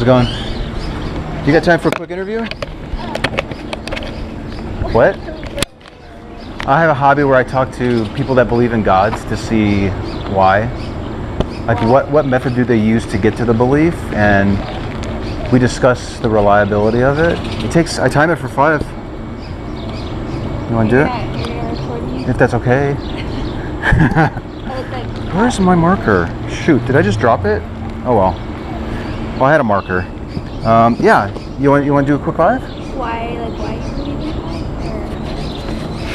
it going? You got time for a quick interview? What? I have a hobby where I talk to people that believe in gods to see why. Like what method do they use to get to the belief, and we discuss the reliability of it. I time it for 5. You want to do it? If that's okay. Where's my marker? Shoot, did I just drop it? Oh well. Well, I had a marker. Yeah, you want to do a quick 5? Why you believe in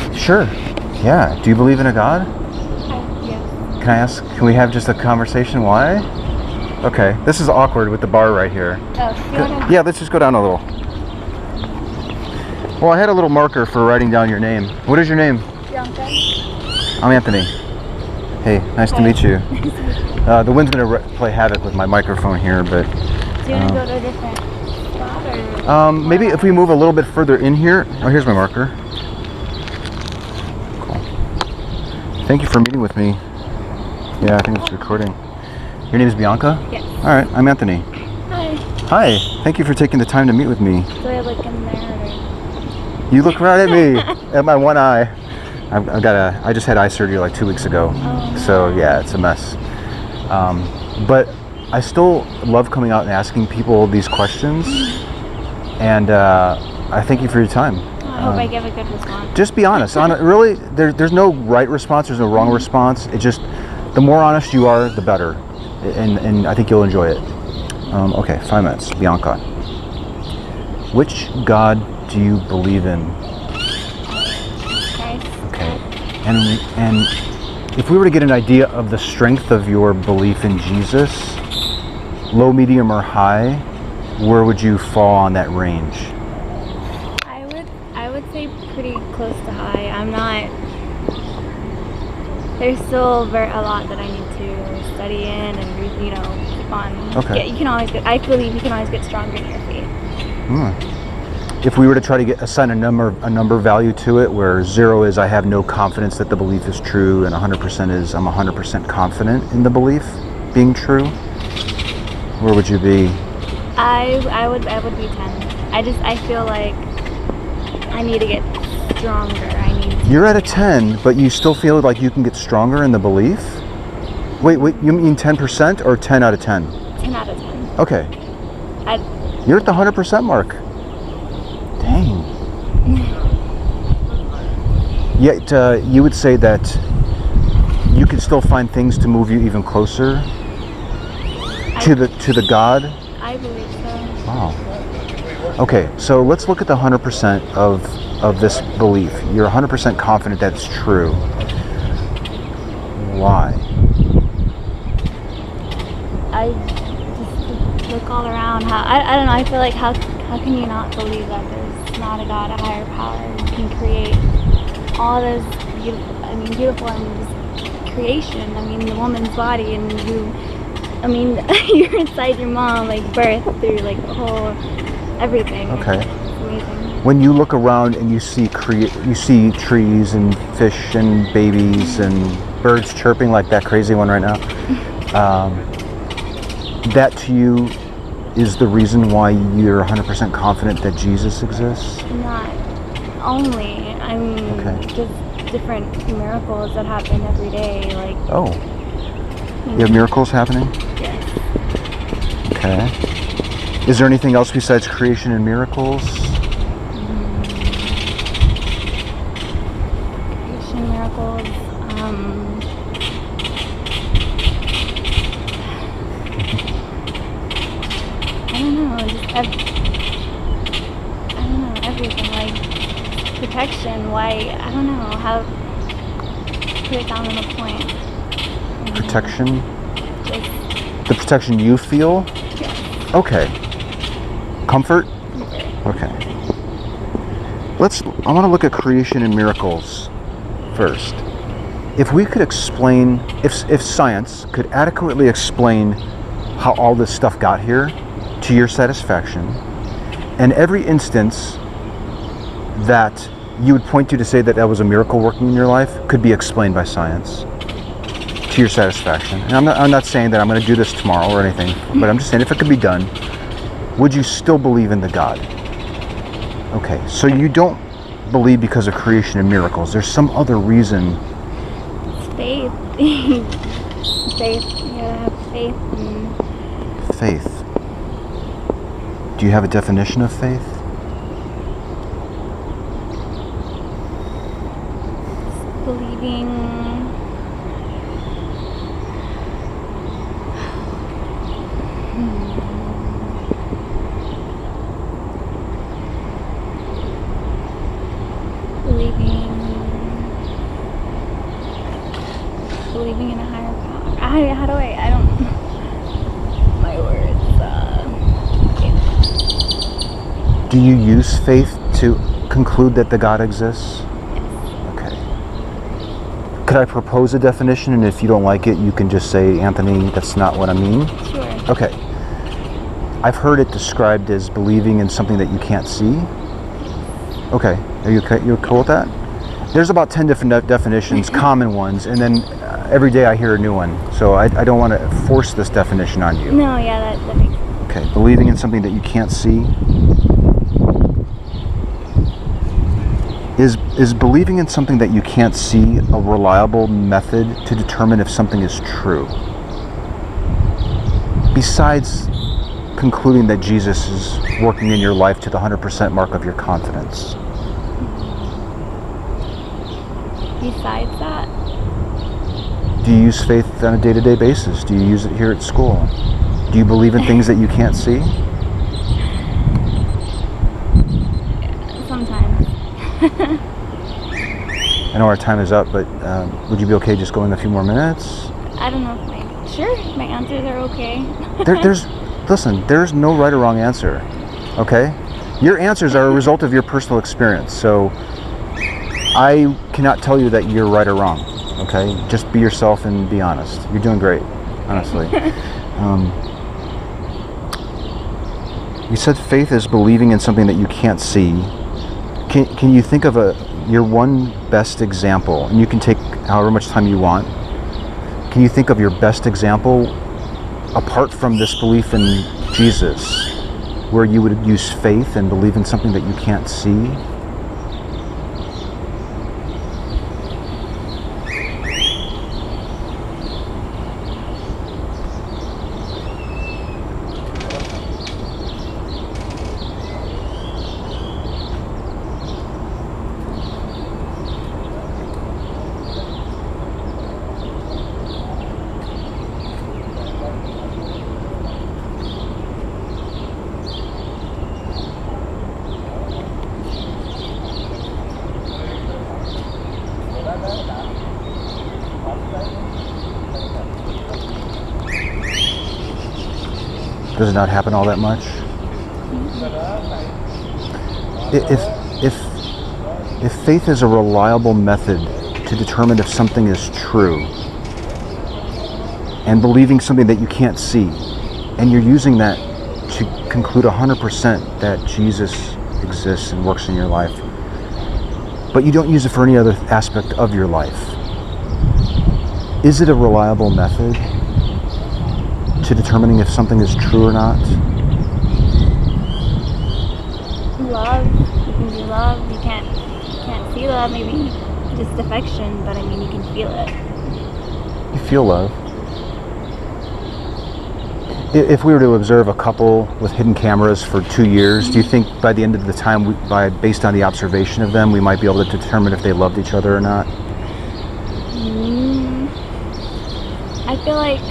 God? Sure. Yeah. Do you believe in a God? Yes. Can we have just a conversation? Why? Okay. This is awkward with the bar right here. Oh, yeah, let's just go down a little. Well, I had a little marker for writing down your name. What is your name? Bianca. I'm Anthony. Hey, nice to meet you. The wind's going to play havoc with my microphone here, but... Do you want to go to a different spot, or...? Maybe if we move a little bit further in here... Oh, here's my marker. Cool. Thank you for meeting with me. Yeah, I think it's recording. Your name is Bianca? Yes. All right, I'm Anthony. Hi. Hi, thank you for taking the time to meet with me. Do I look in there, or...? You look right at me, at my one eye. I just had eye surgery like 2 weeks ago. Oh, So yeah, it's a mess. But I still love coming out and asking people these questions, and I thank you for your time. I hope I give a good response. Just be honest. Really, there's no right response. There's no wrong response. It just, the more honest you are, the better, and I think you'll enjoy it. Okay, 5 minutes. Bianca, which God do you believe in? Christ. Okay, and if we were to get an idea of the strength of your belief in Jesus, low, medium, or high, where would you fall on that range? I would say pretty close to high. I'm not. There's still a lot that I need to study in and keep on. Okay. I believe you can always get stronger in your faith. If we were to try to assign a number value to it, where 0 is I have no confidence that the belief is true, and 100% is I'm 100% confident in the belief being true, where would you be? I would be 10. I feel like I need to get stronger. You're at a 10, but you still feel like you can get stronger in the belief? Wait, you mean 10% or 10 out of 10? 10 out of 10. Okay. You're at the 100% mark. Dang. Yet you would say that you can still find things to move you even closer to the God? I believe so. Wow. Okay, so let's look at the 100% of this belief. You're 100% confident that's true. Why? I just look all around. I don't know. I feel like how can you not believe that there's not a God, a higher power, who can create all this beautiful and just creation. The woman's body, and you're inside your mom, birth through the whole everything. Okay. It's amazing. When you look around and you see trees and fish and babies and birds chirping like that crazy one right now, that to you is the reason why you're 100% confident that Jesus exists? Not only. Just different miracles that happen every day. Oh. You have miracles happening? Yes. Okay. Is there anything else besides creation and miracles? Creation, miracles. I don't know. Everything. Protection. Why? I don't know how to put it down on a point. Protection? Just The protection you feel? yeah. Okay. Comfort? Okay. I want to look at creation and miracles first. If we could explain, if science could adequately explain how all this stuff got here to your satisfaction, and every instance that you would point to say that was a miracle working in your life could be explained by science to your satisfaction. And I'm not saying that I'm going to do this tomorrow or anything, but I'm just saying if it could be done, would you still believe in the God? Okay, so you don't believe because of creation and miracles. There's some other reason. It's faith. Faith. You gotta have faith. Faith. Do you have a definition of faith? Believing. Believing in a higher power. How do I don't. My words. Do you use faith to conclude that the God exists? Yes. Okay. Could I propose a definition, and if you don't like it, you can just say, Anthony, that's not what I mean? Sure. Okay. I've heard it described as believing in something that you can't see. Okay. Are you okay? You're cool with that? There's about 10 different definitions, common ones, and then every day I hear a new one. So I don't want to force this definition on you. No, yeah, that makes sense. Okay. Believing in something that you can't see. Is believing in something that you can't see a reliable method to determine if something is true? Besides concluding that Jesus is working in your life to the 100% mark of your confidence. Besides that? Do you use faith on a day-to-day basis? Do you use it here at school? Do you believe in things that you can't see? Sometimes. I know our time is up, but would you be okay just going a few more minutes? I don't know if my answers are okay. Listen, there's no right or wrong answer, okay? Your answers are a result of your personal experience, so I cannot tell you that you're right or wrong, okay? Just be yourself and be honest. You're doing great, honestly. You said faith is believing in something that you can't see. Can you think of your one best example, and you can take however much time you want. Can you think of your best example apart from this belief in Jesus, where you would use faith and believe in something that you can't see? Does it not happen all that much? If faith is a reliable method to determine if something is true, and believing something that you can't see, and you're using that to conclude 100% that Jesus exists and works in your life, but you don't use it for any other aspect of your life, is it a reliable method to determining if something is true or not? Love. You can do love. You can't see love. Maybe just affection, but I mean, you can feel it. You feel love. If we were to observe a couple with hidden cameras for 2 years, do you think by the end of the time, based on the observation of them, we might be able to determine if they loved each other or not? I feel like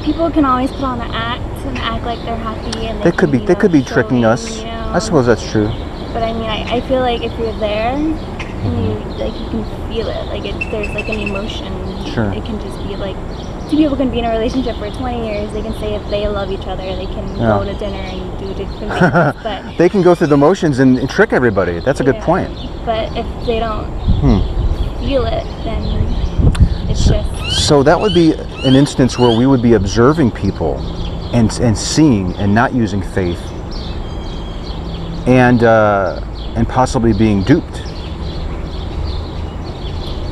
people can always put on an act and act like they're happy, and They could be tricking us. I suppose that's true. But I mean, I feel like if you're there and you can feel it, there's like an emotion. Sure. It can just be like, two people can be in a relationship for 20 years. They can say if they love each other, they can go to dinner and do different things. But they can go through the motions and trick everybody. That's a good point. But if they don't feel it, then it's just. So that would be an instance where we would be observing people and seeing and not using faith, and possibly being duped.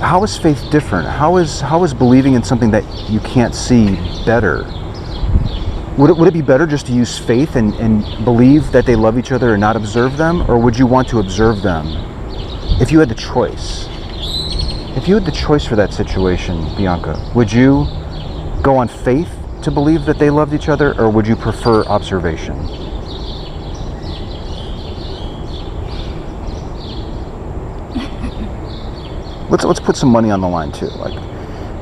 How is faith different? How is believing in something that you can't see better? Would it be better just to use faith and believe that they love each other and not observe them? Or would you want to observe them if you had the choice? If you had the choice for that situation, Bianca, would you go on faith to believe that they loved each other, or would you prefer observation? Let's put some money on the line too. Like,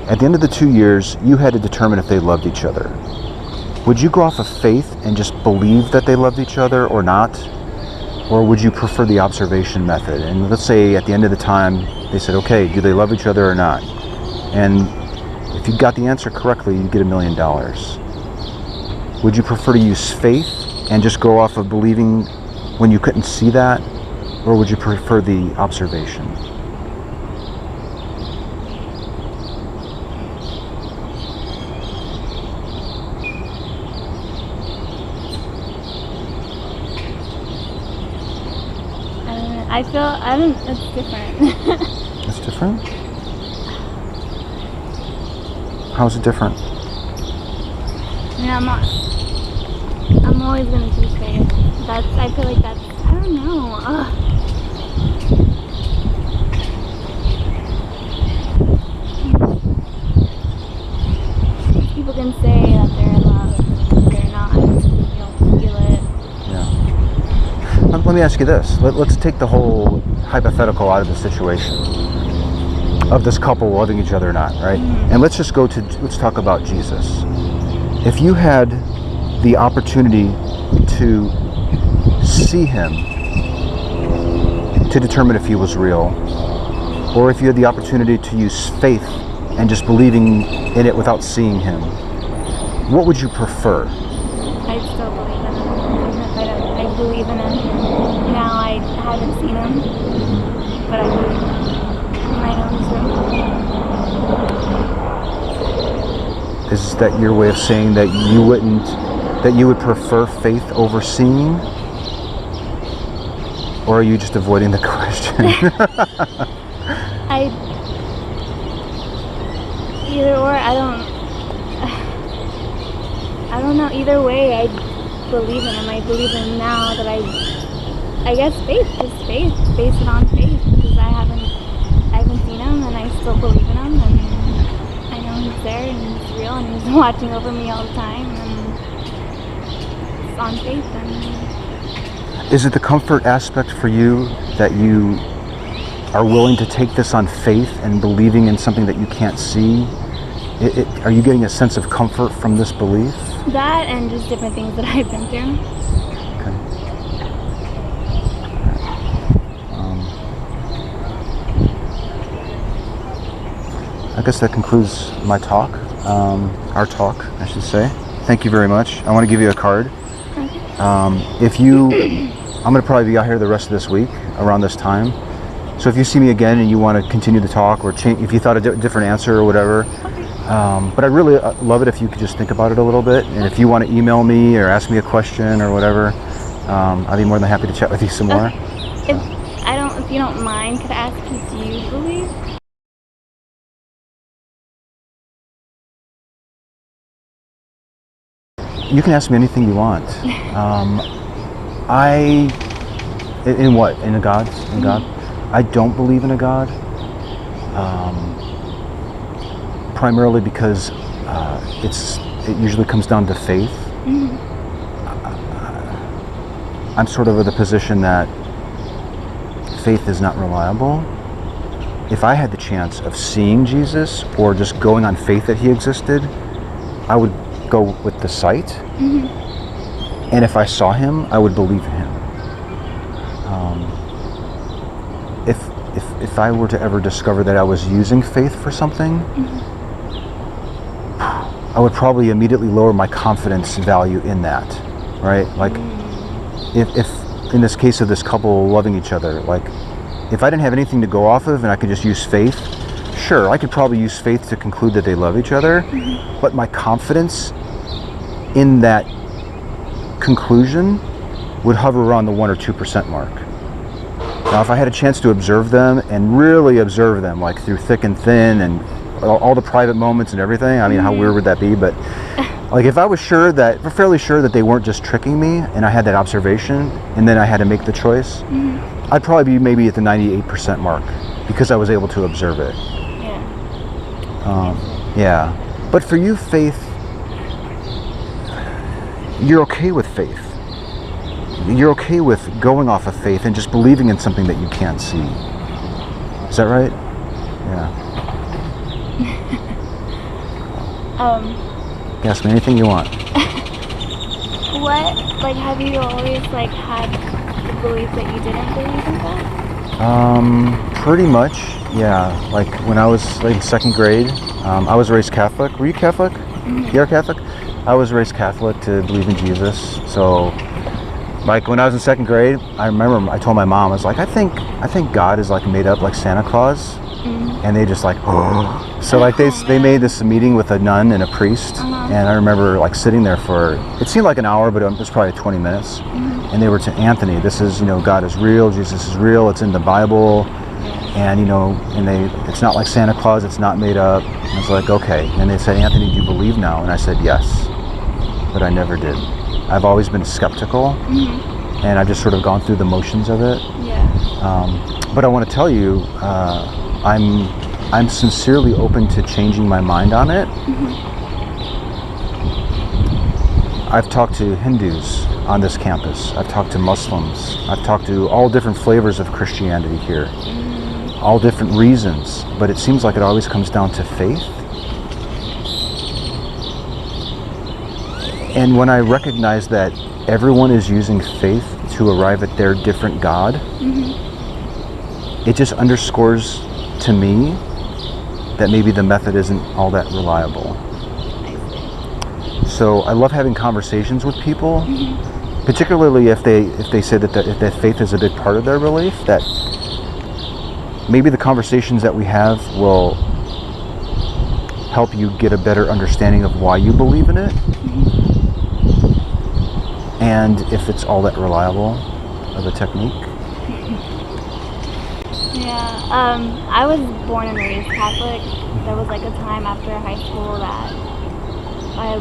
at the end of the 2 years, you had to determine if they loved each other. Would you go off of faith and just believe that they loved each other or not? Or would you prefer the observation method? And let's say at the end of the time, they said, okay, do they love each other or not? And if you got the answer correctly, you get $1 million. Would you prefer to use faith and just go off of believing when you couldn't see that? Or would you prefer the observation? It's different. It's different? How is it different? Yeah, I'm always gonna choose faith. I feel like that's, I don't know. People can say that they're in love, but they're not. You don't feel it. Yeah. Let me ask you this. Let's take the whole hypothetical out of the situation of this couple loving each other or not, right? Mm-hmm. And let's talk about Jesus. If you had the opportunity to see him to determine if he was real, or if you had the opportunity to use faith and just believing in it without seeing him, what would you prefer? I still believe in him. I believe in him. Now I haven't seen him, but I believe in him. I know he's real. Is that your way of saying that you would prefer faith over seeing? Or are you just avoiding the question? Either or, I don't know. Either way, I believe in him. I believe in him now that I guess faith is faith. Base it on faith, because I haven't seen him, and I still believe in him, and I know he's there and he's real and he's watching over me all the time, and it's on faith. And is it the comfort aspect for you that you are willing to take this on faith and believing in something that you can't see? Are you getting a sense of comfort from this belief? That and just different things that I've been through. Okay. I guess that concludes my talk, our talk, I should say. Thank you very much. I want to give you a card. Okay. I'm going to probably be out here the rest of this week around this time. So if you see me again and you want to continue the talk or change, if you thought a different answer or whatever, Okay. But I'd really love it if you could just think about it a little bit. And if you want to email me or ask me a question or whatever, I'd be more than happy to chat with you some more. Okay. If you don't mind, could I ask you, do you believe? You can ask me anything you want. In what? In a God? In God? I don't believe in a God. Primarily because it usually comes down to faith. Mm-hmm. I'm sort of of the position that faith is not reliable. If I had the chance of seeing Jesus or just going on faith that he existed, I would go with the sight. Mm-hmm. And if I saw him, I would believe in him. If I were to ever discover that I was using faith for something, Mm-hmm. I would probably immediately lower my confidence value in that, right? Like, if in this case of this couple loving each other, like, if I didn't have anything to go off of and I could just use faith, sure, I could probably use faith to conclude that they love each other, Mm-hmm. but my confidence in that conclusion would hover around the 1 or 2% mark. Now, if I had a chance to observe them and really observe them, like through thick and thin and all the private moments and everything, I mean, how weird would that be? But Like if I was fairly sure that they weren't just tricking me, and I had that observation, and then I had to make the choice, I'd probably be maybe at the 98% mark because I was able to observe it. Yeah. But for you, faith, you're okay with faith. You're okay with going off of faith and just believing in something that you can't see. Is that right? Yeah. Ask me anything you want. Have you always, had the belief that you didn't believe in God? Pretty much, yeah. Like, when I was, in second grade, I was raised Catholic. Were you Catholic? You're Catholic? I was raised Catholic to believe in Jesus. So, when I was in second grade, I remember I told my mom, I was like, I think God is, made up like Santa Claus. And they just oh. So they made this meeting with a nun and a priest, and I remember sitting there for, it seemed like an hour, but it was probably 20 minutes. And they were to Anthony, this is, God is real, Jesus is real, it's in the Bible, and it's not like Santa Claus, it's not made up. And I was like, okay. And they said, Anthony, do you believe now? And I said, yes, but I never did. I've always been skeptical, and I've just sort of gone through the motions of it. But I want to tell you, I'm sincerely open to changing my mind on it. I've talked to Hindus on this campus. I've talked to Muslims. I've talked to all different flavors of Christianity here. All different reasons. But it seems like it always comes down to faith. And when I recognize that everyone is using faith to arrive at their different God, it just underscores to me that maybe the method isn't all that reliable. So I love having conversations with people, particularly if they say that faith is a big part of their belief, that maybe the conversations that we have will help you get a better understanding of why you believe in it, and if it's all that reliable of a technique. I was born and raised Catholic. There was a time after high school that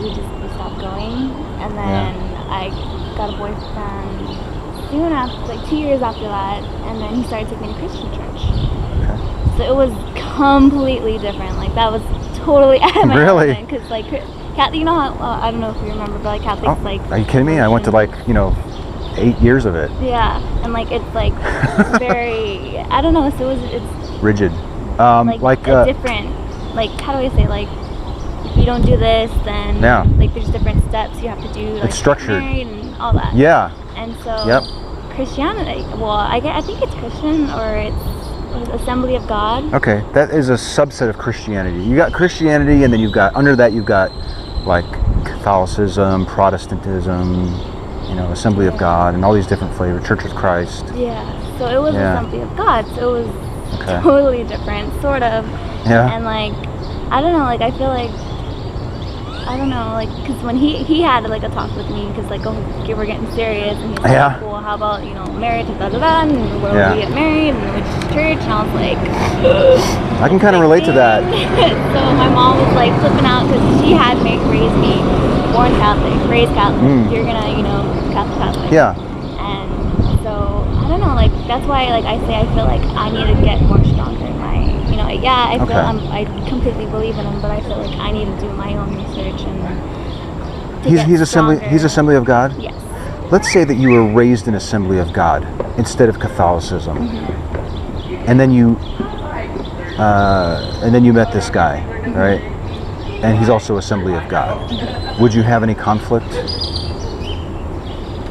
we stopped going, and then I got a boyfriend soon after, 2 years after that, and then he started taking me to Christian church. So it was completely different. That was totally out of my element, because Catholic, how I don't know if you remember, but Catholics are you kidding me? I went to 8 years of it. Yeah, and it's very, I don't know, so it's rigid. Different, how do I say, if you don't do this, then there's different steps you have to do, it's structured, and all that. Yeah. And so Christianity, I think it's Christian, or it's Assembly of God. Okay, that is a subset of Christianity. You got Christianity, and then under that you've got Catholicism, Protestantism, Assembly of God, and all these different flavors, Church of Christ. Yeah, so it was Assembly of God, so it was totally different, sort of. Yeah. And I don't know, I feel I don't know, because when he had a talk with me, because we're getting serious, and he's well, how about, married to da-da-da, and where would we get married, and which church, and I was I can kind of relate to that. So my mom was flipping out, because she had raised me, born Catholic, raised Catholic, you're gonna, Catholic. Yeah. And so, I don't know, that's why, I say I feel I need to get more stronger in my, I feel I completely believe in him, but I feel I need to do my own research and He's Assembly of God? Yes. Let's say that you were raised in Assembly of God instead of Catholicism. And then you met this guy, right? And he's also Assembly of God. Would you have any conflict?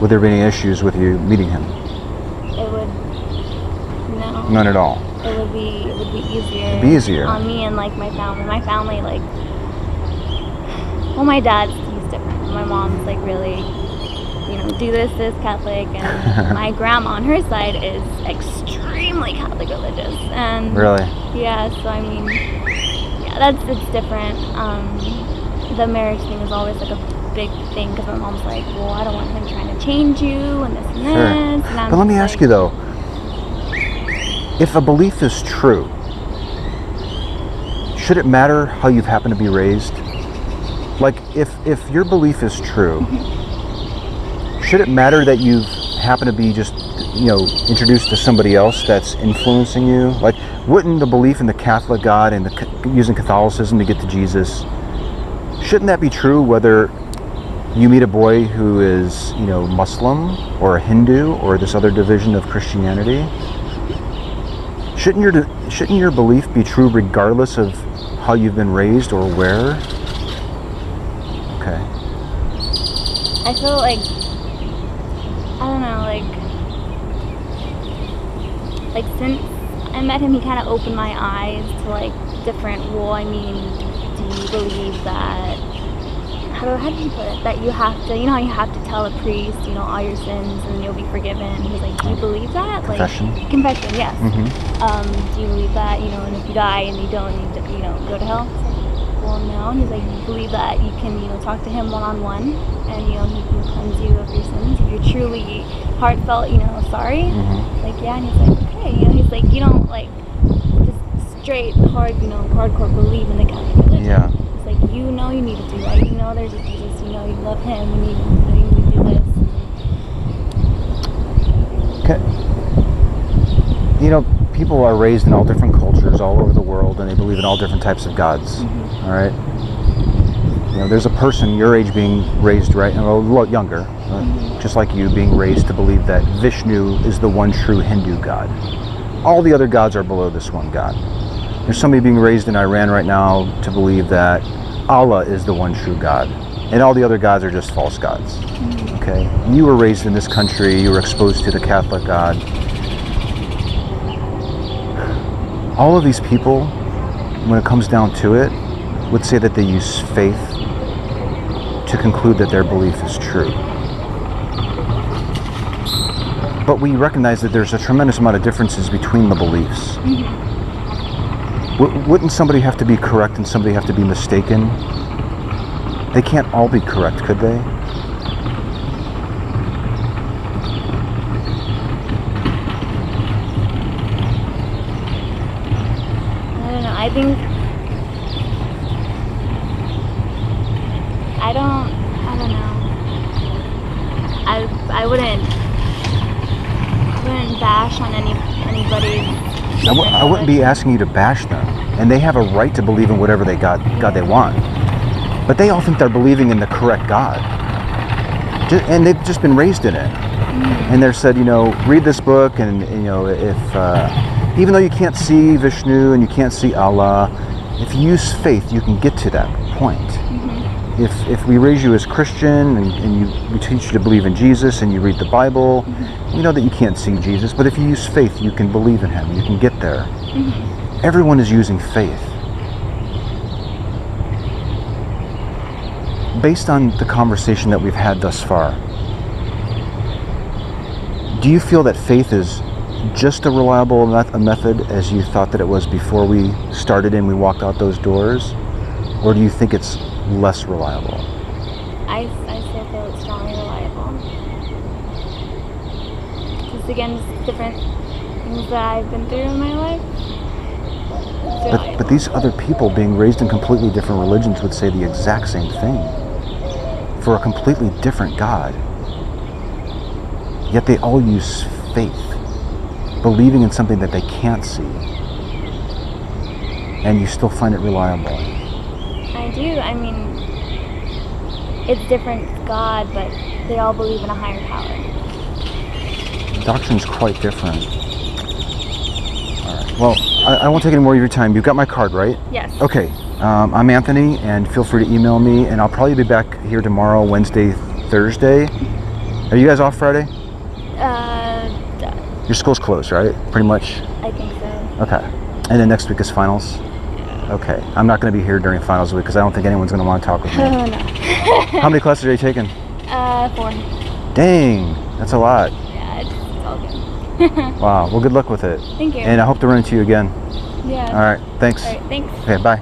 Would there be any issues with you meeting him? It would, no. None at all. It would be easier. It'd be easier. On me and my family. My family, well, my dad's, he's different. My mom's really, do this Catholic, and my grandma on her side is extremely Catholic religious. And really? Yeah, so it's different. The marriage thing is always a big thing, because my mom's well, I don't want him trying to change you and this and this. And but let me ask you though, if a belief is true, should it matter how you've happened to be raised? if your belief is true, should it matter that you've happened to be just, introduced to somebody else that's influencing you? Like, wouldn't the belief in the Catholic God and using Catholicism to get to Jesus, shouldn't that be true whether you meet a boy who is, Muslim or a Hindu or this other division of Christianity? Shouldn't your belief be true regardless of how you've been raised or where? Okay. I feel like, I don't know, like since I met him, he kind of opened my eyes to like different, do you believe that, how do you put it, that you have to, how you have to tell a priest, all your sins and you'll be forgiven. He's like, do you believe that? Confession. Like, confession, yes. Mm-hmm. Do you believe that, and if you die and you don't, go to hell? Well, no. And he's like, you believe that you can, talk to him one-on-one and, he can cleanse you of your sins if you're truly heartfelt, sorry? Mm-hmm. Like, yeah. And he's like, okay. He's like, you don't, like, just straight, hardcore believe in the Catholic religion. Yeah. It's like, you need to do right. There's a Jesus. You love him. You need to do this. Okay. People are raised in all different cultures all over the world, and they believe in all different types of gods. Mm-hmm. All right. There's a person your age being raised a lot younger, just like you, being raised to believe that Vishnu is the one true Hindu god. All the other gods are below this one god. There's somebody being raised in Iran right now to believe that Allah is the one true God, and all the other gods are just false gods. Mm-hmm. Okay? You were raised in this country, you were exposed to the Catholic God. All of these people, when it comes down to it, would say that they use faith to conclude that their belief is true. But we recognize that there's a tremendous amount of differences between the beliefs. Mm-hmm. Wouldn't somebody have to be correct and somebody have to be mistaken? They can't all be correct, could they? I don't know. I think I don't know. I wouldn't bash on anybody. I wouldn't be asking you to bash them, and they have a right to believe in whatever God they want. But they all think they're believing in the correct God, and they've just been raised in it. Mm-hmm. And they're said, read this book, and if even though you can't see Vishnu and you can't see Allah, if you use faith, you can get to that point. Mm-hmm. If we raise you as Christian and we teach you to believe in Jesus and you read the Bible, mm-hmm. we know that you can't see Jesus, but if you use faith, you can believe in him. You can get there. Mm-hmm. Everyone is using faith. Based on the conversation that we've had thus far, do you feel that faith is just a reliable method as you thought that it was before we started and we walked out those doors? Or do you think it's less reliable? I still feel it's strongly reliable. Just again, just different things that I've been through in my life. But these other people being raised in completely different religions would say the exact same thing for a completely different God. Yet they all use faith, believing in something that they can't see. And you still find it reliable. I do. I mean, it's different God, but they all believe in a higher power. The doctrine's quite different. All right. Well, I won't take any more of your time. You've got my card, right? Yes. Okay. I'm Anthony, and feel free to email me, and I'll probably be back here tomorrow, Wednesday, Thursday. Are you guys off Friday? Your school's closed, right? Pretty much? I think so. Okay. And then next week is finals? Okay. I'm not going to be here during finals week because I don't think anyone's going to want to talk with me. Oh, no. How many classes are you taking? 4. Dang. That's a lot. Yeah, it's all good. Wow. Well, good luck with it. Thank you. And I hope to run into you again. Yeah. All right. Thanks. All right, thanks. Okay, bye.